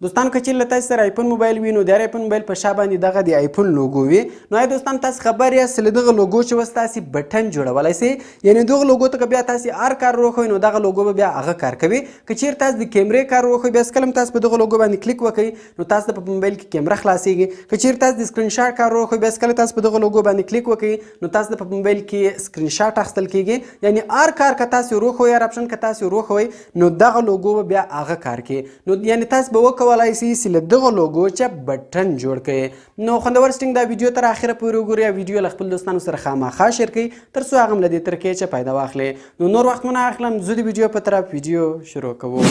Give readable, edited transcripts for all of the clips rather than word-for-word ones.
دوستان که چیرې له تاسو سره آیفون موبایل وي نو د هر آیفون موبایل په شا باندې دغه د آیفون لوګو وي. نو آیا دوستان تاسو خبر یاست چې له دغه لوګو چې اوس تاسې بټن جوړولی سئ، یعنې دغه لوګو ته که بیا تاسې هر کار وروښوئ نو دغه لوګو به بیا هغه کار کوي. که چیرې تاسو د کیمرې کار وروښوئ بیا کله هم تاسو په دغه لوګو باندې کلیک وکړئ نو تاسو ته په موبایل کې کیمره خلاصېږي. که چیرې تاسو د سکرین شاټ کار وروښوئ بیا کله تاسو په دغه لوګو باندې کلیک وکړئ نو تاسو ته په موبایل کې سکرین شاټ اخیستل کېږي. یعنې هر کار که تاسو وروښوئ هر اپشن که تاسو وروښوئ نو دغه لوګو به بیا هغه کار کوي. نو یعنې تاسو به وکولای سئ چې له دغه لوګو چې بټن جوړ کړئ. نو خوندور سټینګ دا ویډیو تر اخره پورې وګورئ او ویډیو له خپل دوستانو سره خامخا شیر کړئ تر څو هغه هم له دې ترکیې چې فایده واخلي. نو نور وخت مو نه اخلم، زه د ویډیو په طرف ویډیو شروع کوو.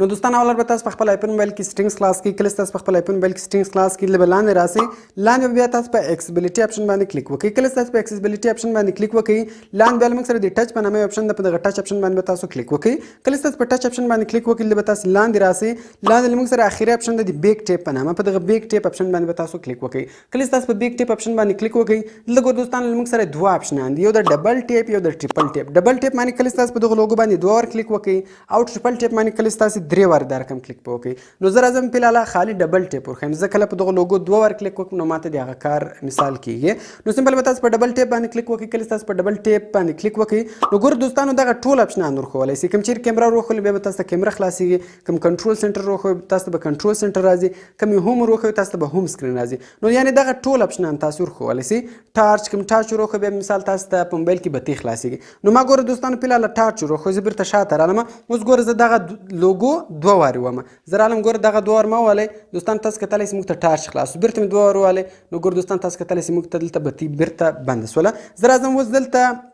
نو دوستان اول به تاسو په خپل آیفون موبایل کې سټینګز خلاص کړئ. کله تاسو په خپل آیفون موبایل کې سټینګز خلاص کړئ لږ لاندې راسئ، لاندې بیا تاسو په اکسیبیلیټي اپشن باندې کلیک وکړئ. کله تاسو په اکسیبیلیټي اپشن باندې کلیک وکړئ لاندې بیا موږ سره د ټچ په نامه یو اپشن ده، په دغه ټچ اپشن باندې به تاسو کلیک وکړئ. کله تاسو په ټچ اپشن باندې کلیک وکړئ به تاسو لاندې راسئ، لاندې موږ سره اخري اپشن ده د بیک ټیپ په نامه، په دغه بیک ټیپ اپشن باندې به تاسو کلیک وکړئ. کله تاسو په بیک ټیپ اپشن باندې کلیک وکړئ دلته ګور دوستان موږ سره دوه اپشنان دي، یو د ډبل ټیپ یو د ټریپل ټیپ. ډبل ټیپ معنی کله تاسو په دغه لوګو باندې دوه ور کلیک وکړئ او ټریپل ټیپ معنی کله تاسو درې ور د رقم کلیک وکړئ. نو زه راځم فلحال خالي ډبل ټیپ ورښیم، زه کله په دغه لوګو دوه ور کلیک وکړم نو ماته د هغه کار مثال کیږي. نو سمپل به تاسو په ډبل ټیپ باندې کلیک وکړئ. کله تاسو په ډبل ټیپ باندې کلیک وکړئ نو ګور دوستانو دغه ټول اپشنان ورښولی سئ. کوم چیرې کیمره وروښولې بیا به تاسو ته کیمره خلاصېږي، کوم کنټرول سنټر وروښوئ تاسو ته به کنټرول سنټر راځي، کوم یې هوم وروښوئ تاسو ته به هوم سکرین راځي. نو یعنې دغه ټول اپشنان تاسو ورښولی سئ. ټارچ کوم ټارچ وروښوئ بیا مثال تاسو ته په موبایل کې بتۍ خلاصېږي. نو ما ګوره دوستانو فلحال ټارچ وروښوئ، زه بیرته شاته رالم. اوس ګوره زه دغه لوګو دوه وارې وم، زه رالم ګوره دغه دوه ور مه وهلئ دوستان، تاسو کتلی سئ موږ ته ټارچ خلاص شو، بیرته مې دوه ور وهلئ نو ګوره دوستان تاسو کتلی سئ موږ ته دلته بتۍ بیرته بنده سوله. زه راځم اوس دلته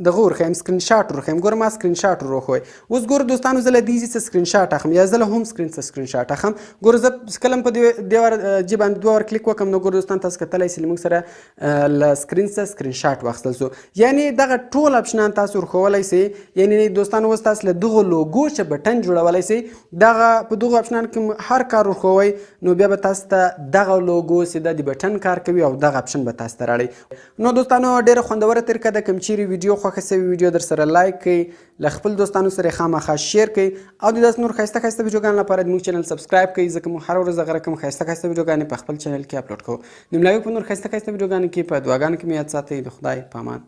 دغه ورښیم سکرین شاټ ورښیم. ګوره ما سکرین شاټ وروښوی. اوس ګوره دوستانو زه له دې ځای څخه سکرین شاټ اخلم یا زه له هوم سکرین څخه سکرین شاټ اخلم. ګوره زه کله هم په دې ور جې باندې دوه ور کلیک وکړم نو ګوره دوستان تاسو کتلی سئ موږ سره له سکرین څخه سکرین شاټ واخیستل سو. یعنې دغه ټول اپشنان تاسو ورښولی سئ. یعنې دوستانو اوس تاسو له دغه لوګو چې بټن جوړولی سئ دغه په دغو اپشنانو کې هر کار ورښوئ نو بیا به تاسو ته دغه لوګو سیده د بټن کار کوي او دغه اپشن به تاسو ته راړئ. نو دوستانو ډېره خوندوره طریقه ده، کوم چیرې ویډیو خوښه سوي ویډیو در سره لایک کړئ، له خپل دوستانو سره خامخا شیر کړئ او د داسې نور ښایسته ښایسته ویډیوګانو لپاره زموږ چینل سبسکرایب کړئ ځکه موږ هره ورځ هغه رقم ښایسته ښایسته ویډیوګانې په خپل چینل کې اپلوډ کوو. نو ملاوي په نور ښایسته ښایسته ویډیوګانو کې په دعاګانو کې مې یاد ساتئ. د خدای په امان.